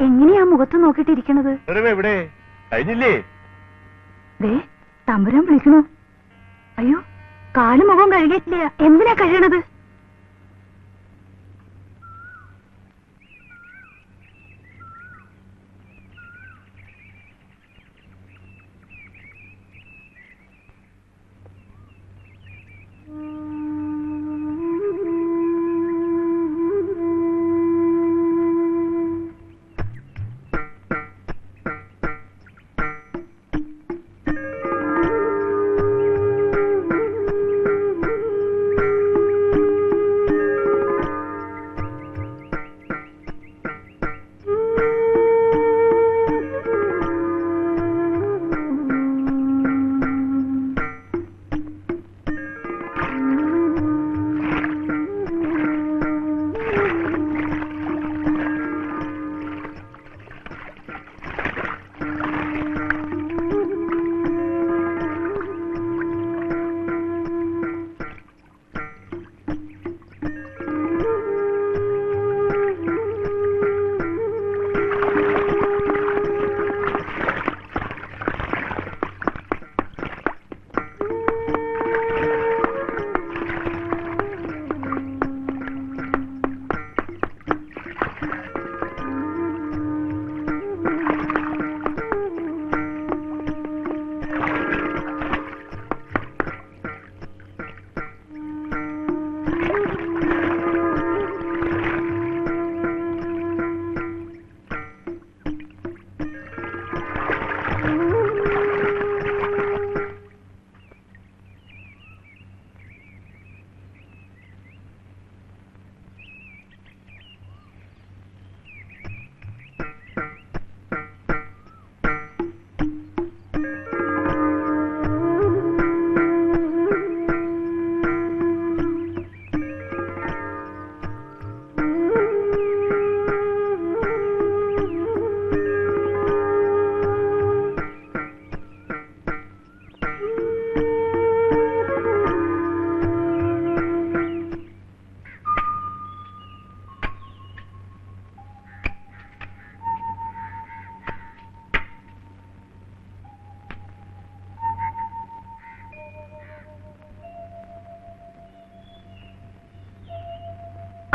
എങ്ങനെയാ മുഖത്ത് നോക്കിട്ടിരിക്കണത്? എവിടെ കഴിഞ്ഞില്ലേ? ദേ തമ്പുരാൻ വിളിക്കണു. അയ്യോ, കാലും മുഖവും കഴുകിയിട്ടില്ല. എന്തിനാ കഴിയണത്?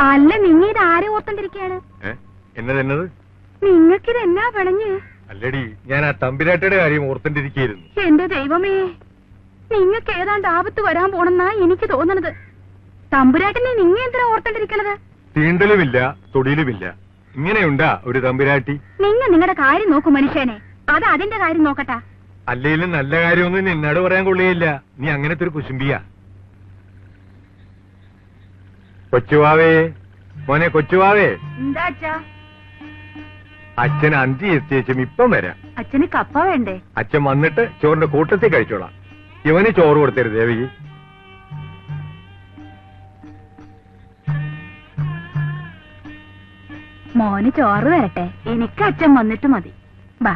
അല്ല, നിങ്ങ ആരെ ഓർത്തോണ്ടിരിക്കയാണ്? എന്നതെന്നത്? നിങ്ങൾക്കിത് എന്നാ പണഞ്ഞ്? അല്ലടി, ഞാൻ ആ തമ്പിരാട്ടിയുടെ കാര്യം ഓർത്തോണ്ടിരിക്കുന്നു. എന്റെ ദൈവമേ, നിങ്ങൾക്ക് ഏതാണ്ട് ആപത്ത് വരാൻ പോണെന്നാ എനിക്ക് തോന്നണത്. തമ്പുരാട്ടിനെ നിങ്ങ എന്തിനാ ഓർത്തോണ്ടിരിക്കണത്? തീണ്ടലുമില്ല, തൊടിയിലുമില്ല. ഇങ്ങനെയുണ്ടാ ഒരു തമ്പുരാട്ടി? നിങ്ങളുടെ കാര്യം നോക്കൂ മനുഷ്യനെ, അത് അതിന്റെ കാര്യം നോക്കട്ടാ. അല്ലേലും നല്ല കാര്യമൊന്നും നിന്നോട് പറയാൻ കൊള്ളുകയില്ല. നീ അങ്ങനത്തെ ഒരു കുശുംബിയാ. കൊച്ചുവാവേ, മോനെ കൊച്ചുവാവേ. എന്താ അച്ഛാ? അച്ഛൻ അഞ്ചി എത്തിയേച്ചും ഇപ്പം വരാം. അച്ഛന് കപ്പ വേണ്ടേ? അച്ഛൻ വന്നിട്ട് ചോറിന്റെ കൂട്ടത്തിൽ കഴിച്ചോളാം. ഇവന് ചോറ് കൊടുത്തരുത് ദേവകി. മോന് ചോറ് തരട്ടെ? എനിക്ക് അച്ഛൻ വന്നിട്ട് മതി. ബാ.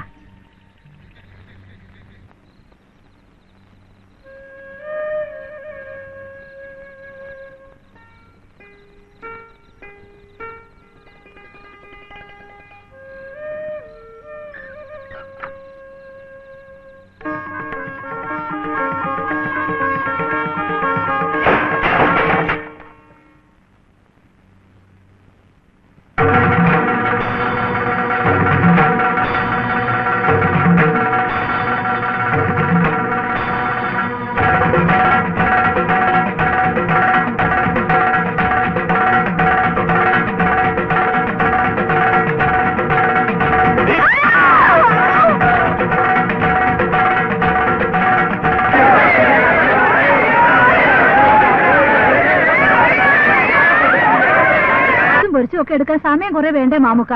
ഒക്കെ എടുക്കാൻ സമയം കുറെ വേണ്ടേ മാമുക്ക?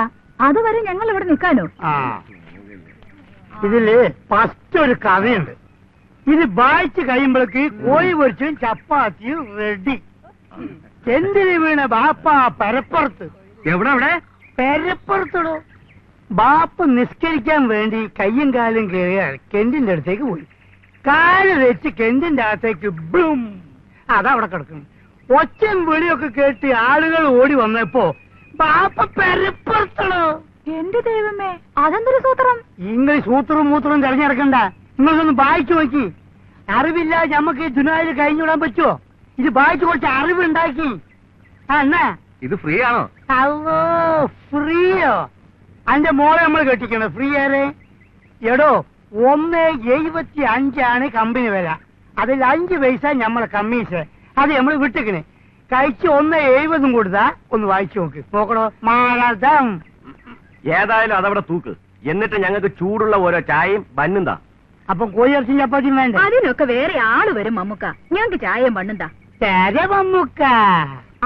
അതുവരെ ഞങ്ങൾ ഇവിടെ നിൽക്കാലോ. ഇതില് ഫസ്റ്റ് ഒരു കഥയുണ്ട്. ഇത് വായിച്ചു കഴിയുമ്പോഴേക്ക് കോഴി പൊരിച്ചും ചപ്പാത്തിയും റെഡി. ചെന്തിന് വീണ ബാപ്പ പരപ്പുറത്ത്. എവിടെ? പരപ്പുറത്തിടോ. ബാപ്പ നിസ്കരിക്കാൻ വേണ്ടി കയ്യും കാലും കയറിയാൽ കെന്റിന്റെ അടുത്തേക്ക് പോയി. കാല് വെച്ച് കെന്റിന്റെ അകത്തേക്ക് ബ്ലും. അതവിടെ കിടക്കുന്നു. ഒച്ചയും വിളിയൊക്കെ കേട്ട് ആളുകൾ ഓടി വന്നപ്പോ ബാപ്പ പരപ്പുറത്തിടോ. എന്റെ ദൈവമേ, അതെന്തൊരു സൂത്രം? നിങ്ങൾ സൂത്രവും മൂത്രവും തെരഞ്ഞെടുക്കണ്ട. നിങ്ങൾക്കൊന്ന് വായിച്ചു നോക്കി. അറിവില്ലാതെ നമുക്ക് ദുനിയാവിൽ കഴിഞ്ഞുവിടാൻ പറ്റുമോ? ഇത് വായിച്ചു കുറച്ച് അറിവുണ്ടാക്കി. എന്നാ ഇത് ഫ്രീ ആണോ? അല്ലോ, ഫ്രീയോ? അന്റെ മോളെ നമ്മൾ കെട്ടിക്കണം. ഫ്രീ ആരെ? എടോ, 1.75 കമ്പനി വില. അതിൽ 5 പൈസ നമ്മളെ കമ്മീഷൻ. അത് നമ്മൾ വിട്ടിക്കണേ. കഴിച്ച് 1.70 കൊടുത്താ ഒന്ന് വായിച്ചു നോക്ക്. നോക്കണോ? മാനദം. ഏതായാലും അതവിടെ തൂക്ക്. എന്നിട്ട് ഞങ്ങൾക്ക് ചൂടുള്ള ഓരോ ചായയും ബന്നുന്താ. അപ്പം കോഴിയിറച്ചി ചപ്പാത്തിയും വേണ്ട? അതിനൊക്കെ വേറെ ആള് വരും മമ്മുക്ക. ഞങ്ങക്ക് ചായയും പണ്ണുന്താ. തര മമ്മുക്ക.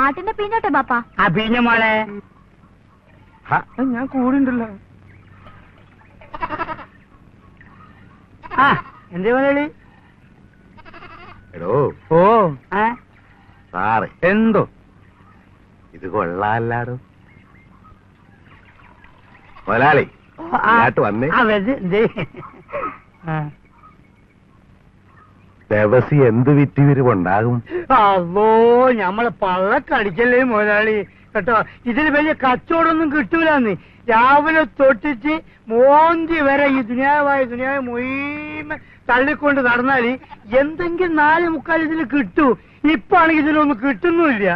ആട്ടിന്റെ പീഞ്ഞോട്ടെ ബാപ്പ. ആ പീഞ്ഞ മോളെ ഞാൻ കൂടുണ്ടല്ലോ. ആ എന്തേ മലയാളി? എടോ, ഓ സാറ് എന്തോ ഇത് കൊള്ളാല്ലാടോ. മുതലാളി ഇങ്ങോട്ട് വന്നേ. ദിവസി എന്ത് വിറ്റുവിരിവുണ്ടാകും? അതോ ഞമ്മളെ പള്ളക്കടിക്കല്ലേ മുതലാളി കേട്ടോ. ഇതിന് വലിയ കച്ചവടമൊന്നും കിട്ടൂലെന്ന്. രാവിലെ തൊട്ടിച്ച് മോന്തി വരെ ഈ ദുനിയാവ് മൊയ്മ തള്ളിക്കൊണ്ട് നടന്നാല് എന്തെങ്കിലും 4.75 ഇതിൽ കിട്ടൂ. ഇപ്പൊ ആണെങ്കിൽ ഇതിലൊന്നും കിട്ടുന്നുമില്ല.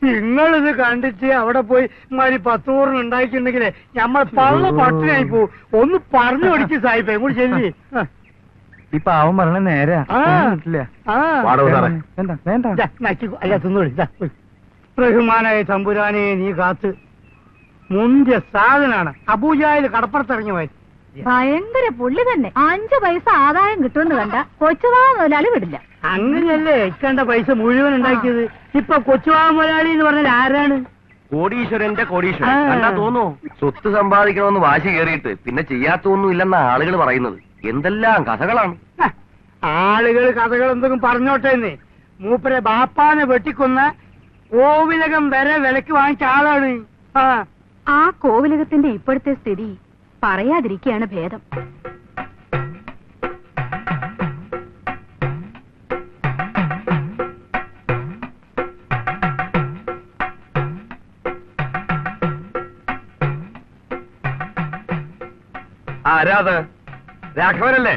നിങ്ങളിത് കണ്ടിട്ട് അവിടെ പോയി മാതിരി 10 ഉണ്ടാക്കിയിട്ടുണ്ടെങ്കിലേ നമ്മൾ പള്ള പട്ടിനായി പോവും. ഒന്ന് പറഞ്ഞു പഠിച്ച് സായിപ്പേ കൂടി ചെല്ലി. ഇപ്പൊ അവൻ പറഞ്ഞ നേരെ അല്ല തിന്നോളി. റഹ്മാനായ തമ്പുരാനെ നീ കാത്ത്. മുന്തിയ സാധനാണ്. അബൂജായിൽ കടപ്പുറത്തിറങ്ങി പോയി. ഭയങ്കര പുള്ളി തന്നെ. 5 പൈസ ആദായം കിട്ടുമെന്ന് കണ്ട കൊച്ചുവാ മുതലാളി വിടില്ല. അങ്ങനെയല്ലേ ഇക്കണ്ട പൈസ മുഴുവൻ ഉണ്ടാക്കിയത്. ഇപ്പൊ കൊച്ചുവാ മുതലാളി എന്ന് പറഞ്ഞാൽ ആരാണ്? കോടീശ്വരന്റെ കോടീശ്വരൻ കണ്ടാ തോന്നൂ. സ്വത്ത് സമ്പാദിക്കണമെന്ന് വാശി കയറിയിട്ട് പിന്നെ ചെയ്യാത്തൊന്നും ഇല്ലെന്ന ആളുകൾ പറയുന്നത്. എന്തെല്ലാം കഥകളാണ്. ആളുകൾ കഥകൾ എന്തെങ്കിലും പറഞ്ഞോട്ടെന്ന്. മൂപ്പരെ ബാപ്പാനെ വെട്ടിക്കൊന്ന കോവിലകം വരെ വിലക്ക് വാങ്ങിച്ച ആളാണ്. ആ കോവിലകത്തിന്റെ ഇപ്പോഴത്തെ സ്ഥിതി പറയാതിരിക്കുകയാണ് ഭേദം. ആരാത്? രാഘവനല്ലേ?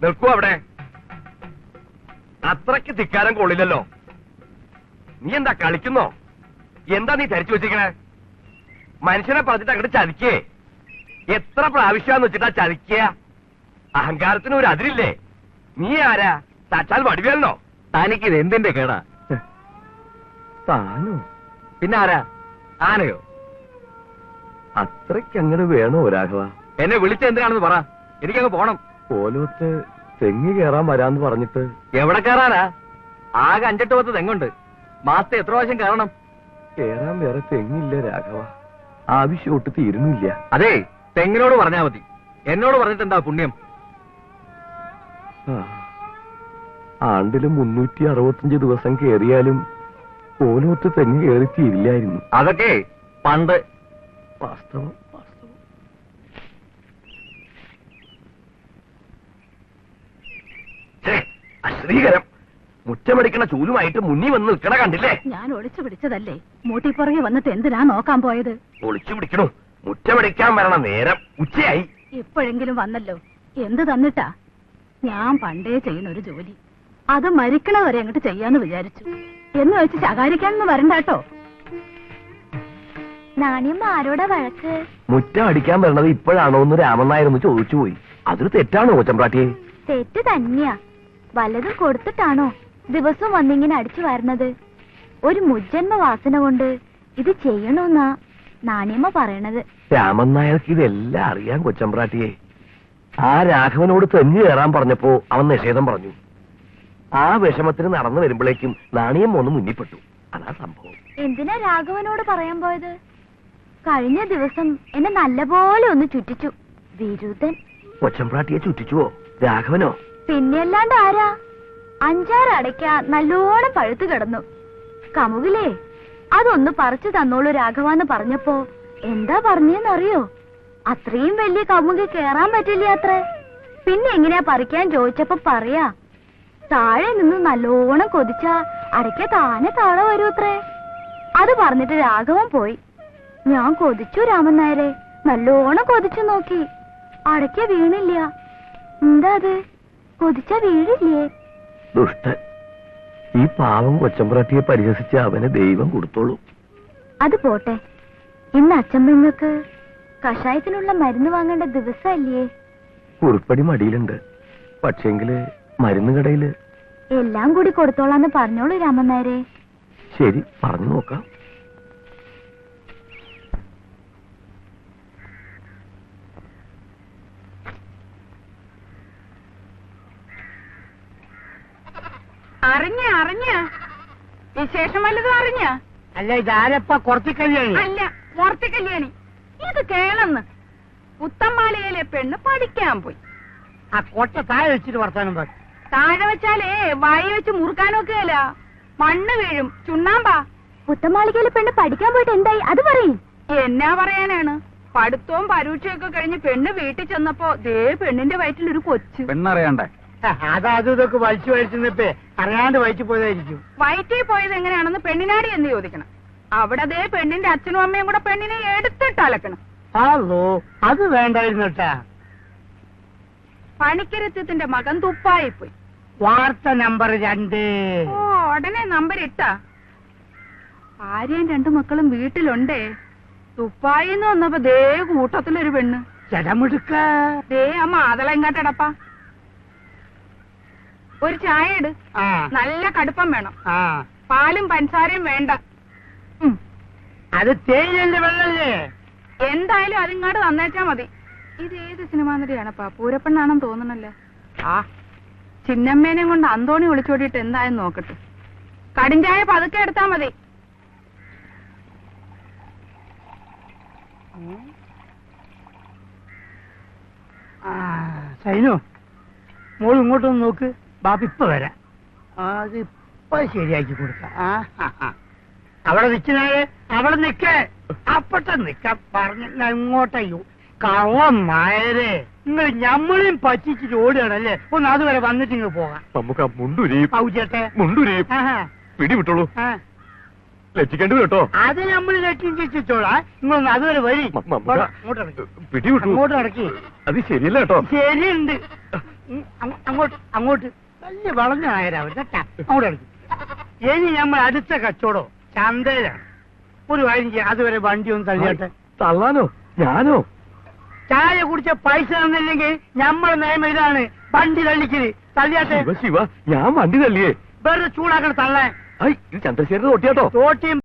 നിൽക്കൂ അവിടെ. അത്രയ്ക്ക് ധിക്കാരം കൊള്ളില്ലല്ലോ. നീ എന്താ കളിക്കുന്നോ? എന്താ നീ ധരിച്ചു വെച്ചിരിക്കണേ? മനുഷ്യനെ പറഞ്ഞിട്ട് അങ്ങോട്ട് ചതിക്കേ. എത്ര പ്രാവശ്യമാന്ന് വെച്ചിട്ടാ ചതിക്കുക? അഹങ്കാരത്തിന് ഒരു അതിരില്ലേ? നീ ആരാ? സാക്ഷാൽ വടിവേലനോ? തനിക്കിത് എന്തിന്റെ കേടാ? താനോ? പിന്നെ ആരാ? ആനയോ? അത്രയ്ക്ക് അങ്ങനെ വേണോ രാഘവ? എന്നെ വിളിച്ച എന്തിനാണെന്ന് പറ. എനിക്കങ്ങ് പോണം. പോലത്തെ തെങ്ങി കേറാൻ വരാന്ന് പറഞ്ഞിട്ട്. എവിടെ കേറാനാ? ആകെ 5-8 തെങ്ങുണ്ട്. മാസത്തെ എത്ര പ്രാവശ്യം കയറണം? കേറാൻ വേറെ തെങ്ങില്ല രാഘവ. ആവശ്യമൊട്ട് തീരുന്നില്ല. അതെ, തെങ്ങിനോട് പറഞ്ഞാ മതി. എന്നോട് പറഞ്ഞിട്ട് എന്താ പുണ്യം? ആണ്ടിലും 365 ദിവസം കേറിയാലും പോലൊത്ത് തെങ്ങ് കയറി തീരില്ലായിരുന്നു. അതൊക്കെ പണ്ട്. വാസ്തവം. അശ്രീകരം. മുറ്റമടിക്കണ ചൂലുമായിട്ട് മുന്നിൽ വന്ന് നിൽക്കണ കണ്ടില്ലേ? ഞാൻ ഒളിച്ചു പിടിച്ചതല്ലേ. മൂട്ടിപ്പുറകെ വന്നിട്ട് എന്തിനാ നോക്കാൻ പോയത്? ഒളിച്ചു പിടിക്കണു. മുറ്റമടിക്കാൻ വരണ നേരം ഉച്ചയായി. ഇപ്പോഴെങ്കിലും വന്നല്ലോ. എന്ത് തന്നിട്ടാ? ഞാൻ പണ്ടേ ചെയ്യുന്ന ഒരു ജോലി. അത് മരിക്കണവരെ അങ്ങോട്ട് ചെയ്യാന്ന് വിചാരിച്ചു. എന്ന് വെച്ച് ശകാരിക്കാനൊന്നും വരണ്ടാട്ടോ. നാണിയമ്മ ആരോടാ വഴക്ക്? മുറ്റം അടിക്കാൻ വരണത് ഇപ്പോഴാണോ എന്ന് രാമനായിരുന്നു ചോദിച്ചു പോയി. അതൊരു തെറ്റാണോ കൊച്ചമ്പ്രാട്ടിയെ? തെറ്റ് തന്നെയാ. വല്ലതും കൊടുത്തിട്ടാണോ ദിവസവും വന്നിങ്ങനെ അടിച്ചു വരുന്നത്? ഒരു മുജ്ജന്മ വാസന കൊണ്ട് ഇത് ചെയ്യണമെന്നാ നാണിയമ്മ പറയണത്. രാമൻ നായർക്ക് ഇതെല്ലാം അറിയാൻ കൊച്ചമ്പ്രാട്ടിയെ. ആ രാഘവനോട് തെഞ്ഞു കയറാൻ പറഞ്ഞപ്പോ അവൻ നിഷേധം പറഞ്ഞു. ആ വിഷമത്തിന് നടന്നു വരുമ്പോഴേക്കും നാണിയമ്മ ഒന്ന് മുന്നിപ്പെട്ടു. അതാ സംഭവം. എന്തിനാ രാഘവനോട് പറയാൻ പോയത്? കഴിഞ്ഞ ദിവസം എന്നെ നല്ലപോലെ ഒന്ന് ചുറ്റിച്ചു വിരുദ്ധൻ. കൊച്ചമ്പ്രാട്ടിയെ ചുറ്റിച്ചുവോ? രാഘവനോ? പിന്നെയല്ലാണ്ട് ആരാ? 5-6 അടയ്ക്ക നല്ലോണം പഴുത്തു കിടന്നു. കമുകിലേ അതൊന്ന് പറിച്ചു തന്നോളൂ രാഘവാന്ന് പറഞ്ഞപ്പോ എന്താ പറഞ്ഞെന്നറിയോ? അത്രയും വലിയ കമുകി കേറാൻ പറ്റില്ല അത്രേ. പിന്നെ എങ്ങനെയാ പറിക്കാൻ ചോദിച്ചപ്പോ പറയാ, താഴെ നിന്ന് നല്ലോണം കൊതിച്ചാ അടയ്ക്ക താനെ താഴെ വരൂത്രേ. അത് പറഞ്ഞിട്ട് രാഘവൻ പോയി. ഞാൻ കൊതിച്ചു രാമൻ നായരെ, നല്ലോണം കൊതിച്ചു നോക്കി. അടയ്ക്ക വീണില്ല. എന്താ അത്? കൊതിച്ച വീഴില്ലേ? ദുഷ്ടൻ. ഈ പാവം കൊച്ചമ്പ്രാട്ടിയെ പരിഹസിച്ച് അവന് ദൈവം കൊടുത്തോളൂ. അത് പോട്ടെ, ഇന്ന് അച്ഛമ്മങ്ങൾക്ക് കഷായത്തിനുള്ള മരുന്ന് വാങ്ങേണ്ട ദിവസമല്ലേ? കുറിപ്പടി മടിയിലുണ്ട്. പക്ഷേങ്കില് മരുന്ന് കടയില്. എല്ലാം കൂടി കൊടുത്തോളാന്ന് പറഞ്ഞോളൂ രാമൻ നായരെ. ശരി, പറഞ്ഞു നോക്കാം. അറിഞ്ഞ വിശേഷം വല്ലതും അറിഞ്ഞ? അല്ല, ഇതാരപ്പ കുറച്ച് കല്യാണി? അല്ല, മൂർത്തി കല്യാണി. ഇത് കേളന്ന് പുത്തമ്മാളികയിലെ പെണ്ണ് പഠിക്കാൻ പോയി. ആ കൊട്ട താഴെ വെച്ചിട്ട് വർത്താനം പറ. താഴെ വെച്ചാലേ വായി വെച്ച് മുറുക്കാനൊക്കെയല്ല, മണ്ണ് വീഴും. ചുണ്ണാമ്പാ. പുത്തമാളികയിലെ പെണ്ണ് പഠിക്കാൻ പോയിട്ട് എന്തായി? അത് പറയും. എന്നാ പറയാനാണ്, പഠിത്തവും പരീക്ഷയൊക്കെ കഴിഞ്ഞ് പെണ്ണ് വീട്ടിൽ ചെന്നപ്പോ ദേ പെണ്ണിന്റെ വയറ്റിൽ ഒരു കൊച്ചു. പെണ്ണറിയണ്ടേ? അതും ഇതൊക്കെ വലിച്ചു വലിച്ചിന്നിപ്പേ അറിയാണ്ട് വലിച്ചു പോയതായിരിക്കും. വയറ്റിൽ പോയത് എങ്ങനെയാണെന്ന് പെണ്ണിനാടി എന്ന് ചോദിക്കണം. അവിടെ ദേ പെണ്ണിന്റെ അച്ഛനും അമ്മയും കൂടെ പെണ്ണിനെ എടുത്തിട്ട് അലക്കണം. ഹലോ, അത് വേണ്ടായിരുന്നട്ടാ. പണിക്കരത്യത്തിന്റെ മകൻ തുപ്പായി പോയി. വാർത്ത നമ്പർ 2. ഓ, ഉടനെ നമ്പർ ഇട്ടാ. ഭാര്യയും 2 മക്കളും വീട്ടിലുണ്ടേ. തുപ്പായിന്ന് വന്നപ്പോ ദേ കൂട്ടത്തിലൊരു പെണ്ണ്. ജടമെടുക്ക. ദേ ആ മാതള ഇങ്ങാട്ടടപ്പാ. ഒരു ചായ ഇട്. ആ നല്ല കടുപ്പം വേണം. ആ, പാലും പഞ്ചസാരയും വേണ്ട. അത് തേയിലന്റെ വെള്ളല്ലേ? എന്തായാലും അതിങ്ങാട് തന്നേച്ചാ മതി. ഇത് ഏത് സിനിമാ നടിയാണപ്പാ? പൂരപ്പെണ്ണാണെന്ന് തോന്നണല്ലേ. ആ ചിന്നമ്മേനെ കൊണ്ട് അന്തോണി ഒളിച്ചോടിയിട്ട് എന്തായെന്ന് നോക്കട്ടെ. കടിഞ്ചായ പതുക്കെ എടുത്താ മതി. സൈനു, മോൾ ഇങ്ങോട്ടൊന്ന് നോക്ക്. ബാപ്പ ഇപ്പൊ വരാം. അത് ഇപ്പൊ ശരിയാക്കി കൊടുക്കാം. അവിടെ നിൽക്കുന്നേ, അവിടെ നിക്ക. അപ്പട്ട നിക്ക പറഞ്ഞ ഇങ്ങോട്ടയ്യോ. കള്ളം നായരെ, നിങ്ങൾ ഞമ്മളെയും പറ്റിച്ചിട്ട് ഓടുകയാണല്ലേ. ഒന്ന് അതുവരെ വന്നിട്ട് ഇങ്ങ് പോകാം. ഔചേട്ടെ പിടിവിട്ടോളൂ. ലക്ഷിക്കേണ്ടി കേട്ടോ. അത് നമ്മൾ രക്ഷിച്ചോളാ. നിങ്ങളൊന്ന് അതുവരെ വരി. പിടിവിട്ടു. അങ്ങോട്ട് നടക്കി. അത് ശരിയല്ല കേട്ടോ. ശരിയുണ്ട്. അങ്ങോട്ട് അങ്ങോട്ട് വലിയ വളഞ്ഞ നായരാവും കേട്ടാ. അങ്ങോട്ട് നടക്കി. ഇനി നമ്മൾ അടുത്ത കച്ചവടോ ചന്തയിലാണ്. ഒരു കാര്യം ചെയ്യാം, അതുവരെ വണ്ടി ഒന്ന് തള്ളിയാട്ടെ. തള്ളാനോ? ഞാനോ? ചായ കുടിച്ച പൈസ തന്നില്ലെങ്കിൽ നമ്മളെ നിയമം ഇതാണ്, വണ്ടി തള്ളിക്കല്. തള്ളിയാട്ടെ. ശിവ, ഞാൻ വണ്ടി തള്ളിയേ. വെറുതെ ചൂടാക്കണം തള്ളാൻ. ഇത് ചന്ദ്രശേഖരൻ തോട്ടിയാട്ടോ. തോട്ടിയും